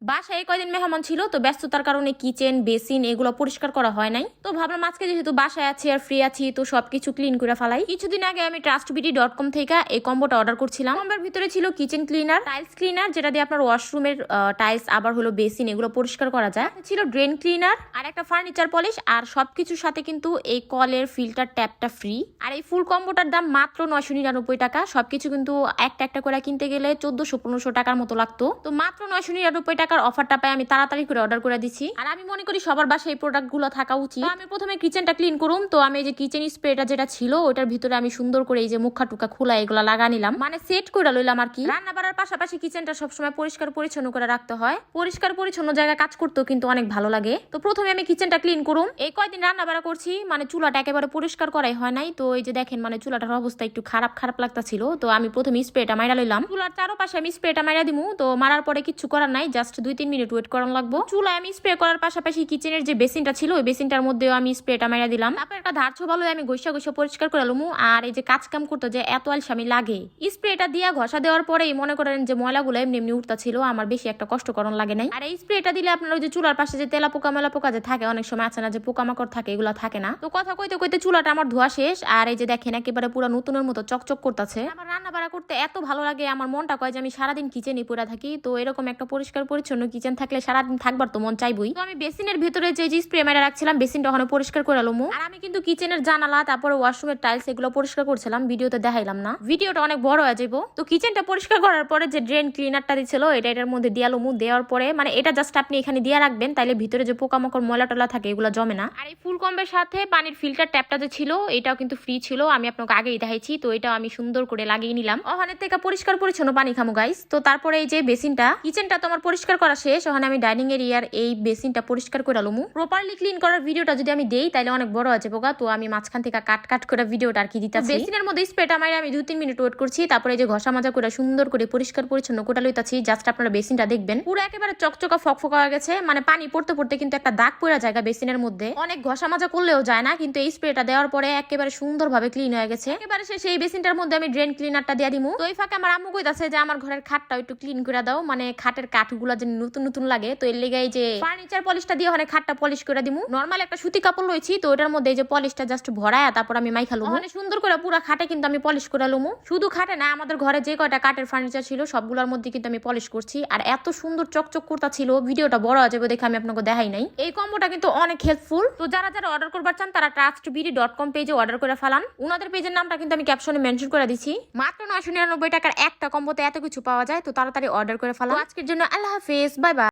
বাসায় কয়দিন মেহমান ছিল, তো ব্যস্ততার কারণে কিচেন বেসিন এগুলো পরিষ্কার করা হয় নাই। তো ভাবলাম আজকে যেহেতু বাসায় আছি আর ফ্রি আছি, তো সবকিছু ক্লিন করে ফেলাই। কিছুদিন আগে আমি trustbd.com থেকে এই কম্বোটা অর্ডার করছিলাম। কম্বোর ভিতরে ছিল কিচেন ক্লিনার, টাইলস ক্লিনার, যেটা দিয়ে আপনার ওয়াশরুমের টাইলস আবার হলো বেসিন এগুলো পরিষ্কার করা যায়। ছিল ড্রেন ক্লিনার আর একটা ফার্নিচার পলিশ, আর সবকিছুর সাথে কিন্তু এই কলের ফিল্টার ট্যাপটা ফ্রি। আর এই ফুল কম্বোটার দাম মাত্র 999 টাকা। সবকিছু কিন্তু একটা একটা করে কিনতে গেলে 1400-1500 টাকার মতো লাগতো। তো মাত্র 999 টাকার অফারটা পাই আমি তাড়াতাড়ি করে অর্ডার করে দিচ্ছি। আর আমি মনে করি সবার বাসায় এই প্রোডাক্ট গুলো থাকা উচিত। আমি প্রথমে কিচেনটা ক্লিন করুম। তো আমি এই যে কিচেন স্প্রেটা যেটা ছিল ওটার ভিতরে আমি সুন্দর করে এই যে মুখা টুকা খোলা এগুলা লাগা নিলাম, মানে সেট করে লইলাম আর কি। রান্না বাড়ার পাশাপাশি কিচেনটা সবসময় পরিষ্কার পরিচ্ছন্ন করে রাখতে হয়। পরিষ্কার পরিচ্ছন্ন জায়গায় কাজ করতেও কিন্তু অনেক ভালো লাগে। তো প্রথমে আমি কিচেনটা ক্লিন করুম। এই কয়দিন রান্না বাড়া করছি, মানে চুলাটা একেবারে পরিষ্কার করাই হয় নাই। তো এই যে দেখেন, মানে চুলাটার অবস্থা একটু খারাপ খারাপ লাগতাছিল। তো আমি প্রথমে স্প্রেটা মাইরা লইলাম। চুলার চারপাশে আমি স্প্রেটা মাইরা দিমু। তো মারার পরে কিছু করার নাই, জাস্ট 2-3 মিনিট ওয়েট করানো লাগবো। চুলায় আমি স্প্রে করার পাশাপাশি কিচেনের যে বেসিনটা ছিল ওই বেসিনটার মধ্যেও আমি স্প্রেটা মাইরা দিলাম। তারপর একটা ধারছ ভালো আমি ঘষা ঘষা পরিষ্কার করে লমু। আর এই যে কাজ কাম করতে যে এত আলসামি লাগে, স্প্রেটা দিয়া ঘষা দেওয়ার পরেই মনে করেন যে ময়লাগুলো এমনি এমনি উঠতা ছিল, আমার বেশি একটা কষ্ট করণ লাগে নাই। আর এই স্প্রেটা দিলে আপনার ওই যে চুলার পাশে যে তেলা পোকা মেলা পোকা যে থাকে, অনেক সময় আছে না যে পোকামাকড় থাকে, এগুলো থাকে না। তো কথা কইতে কইতে চুলাটা আমার ধোয়া শেষ। আর এই যে দেখেন একেবারে পুরো নতুনের মতো চকচক করতেছে। আমার রান্না বাড়া করতে এত ভালো লাগে, আমার মনটা কয় যে আমি সারাদিন কিচেনে পড়ে থাকি। তো এরকম একটা পরিষ্কার পরিচ্ছন্ন কিচেন থাকলে সারাদিন থাকবার তো মন চাইবই। তো আমি বেসিনের ভিতরে যে স্প্রে মেরা রাখছিলাম বেসিনটা ওখানে পরিষ্কার করে লমু। আর আমি কিন্তু কিচেনের জানালা তারপরে ওয়াশরুমের টাইলস এগুলো পরিষ্কার করছিলাম, ভিডিওতে দেখাইলাম না, ভিডিওটা অনেক বড় হয়ে যাবো। তো কিচেনটা পরিষ্কার করার পরে যে ড্রেন ক্লিনারটা দিছিল এটার মধ্যে দিয়া লমু। দেওয়ার পরে মানে এটা জাস্ট আপনি এখানে দিয়ে রাখবেন, তাইলে ভিতরে যে পোকামাকড় ময়লা টলা থাকে এগুলো জমে না। আর এই ফুল কম্বের সাথে পানির ফিল্টার ট্যাপটা যে ছিল এটাও কিন্তু ফ্রি ছিল, আমি আপনাকে আগেই দেখাইছি। তো এটাও আমি সুন্দর করে লাগিয়ে নিলাম। ওখানে থেকে পরিষ্কার পরিচ্ছন্ন পানি খামু গাইস। তো তারপরে এই যে বেসিনটা কিচেনটা তো আমার পরিষ্কার করা শেষ। ওখানে আমি ডাইনিং এরিয়ার এই বেসিনটা পরিষ্কার করে লমু। প্রপারলি ক্লিন করার ভিডিওটা যদি আমি দেই তাহলে অনেক বড় আছে পোকা। তো আমি মাঝখান থেকে কাট কাট করে ভিডিওটা আর কি দিতেছি। বেসিনের মধ্যে স্প্রেটা মাইরে আমি 2-3 মিনিট ওয়েট করছি। তারপরে এই যে ঘষা মাজা করে সুন্দর করে পরিষ্কার পরিচ্ছন্ন কোটা লইতাছি। জাস্ট আপনারা বেসিনটা দেখবেন পুরো একেবারে চকচকা ফকফকা হয়ে গেছে, মানে পানি পড়তে পড়তে কিন্তু একটা দাগ পড়া জায়গা বেসিনের মধ্যে। অনেক ঘষা মাজা করলেও যায় না, কিন্তু এই স্প্রেটা দেওয়ার পরে একেবারে সুন্দরভাবে ক্লিন হয়ে গেছে। একেবারে সেই বেসিনটার মধ্যে আমি ড্রেন ক্লিনারটা দিয়ে দিমু। তো এই ফাঁকে আমার আম্মু কইতাছে যে আমার ঘরের খাটটা একটু ক্লিন করে দাও, মানে খাটের কাঠগুলা যে নতুন নতুন লাগে। তো এর লেগে এই যে ফার্নিচার পলিশটা দিয়ে ওখানে খাটটা পলিশ করে দিমু। নরমাল একটা সুতি কাপড় লইছি, তো ওটার মধ্যে এই যে পলিশটা জাস্ট ভরায়া তারপর আমি মাইখা লমু। মানে সুন্দর করে পুরো খাটে কিন্তু আমি পলিশ করে লমু। শুধু খাটে না, আমাদের ঘরে যে কয়টা কাঠের ফার্নিচার ছিল সবগুলোর মধ্যে কিন্তু আমি পলিশ করছি। আর এত সুন্দর চকচক করতা ছিল, ভিডিওটা বড় হয়ে যাবে দেখে আমি আপনাকে দেখাই নাই। এই কম্বোটা কিন্তু অনেক হেল্পফুল। তো যারা যারা অর্ডার করবার চান তারা trustbd.com পেজে অর্ডার করে ফেলান। উনাদের পেজের নামটা কিন্তু আমি ক্যাপশনে মেনশন করে দিচ্ছি। মাত্র 999 টাকার একটা কম্বোতে এত কিছু পাওয়া যায়। তো তাড়াতাড়ি অর্ডার করে ফেলান। আজকের জন্য আল্লাহ হাফেজ, বাই বাই।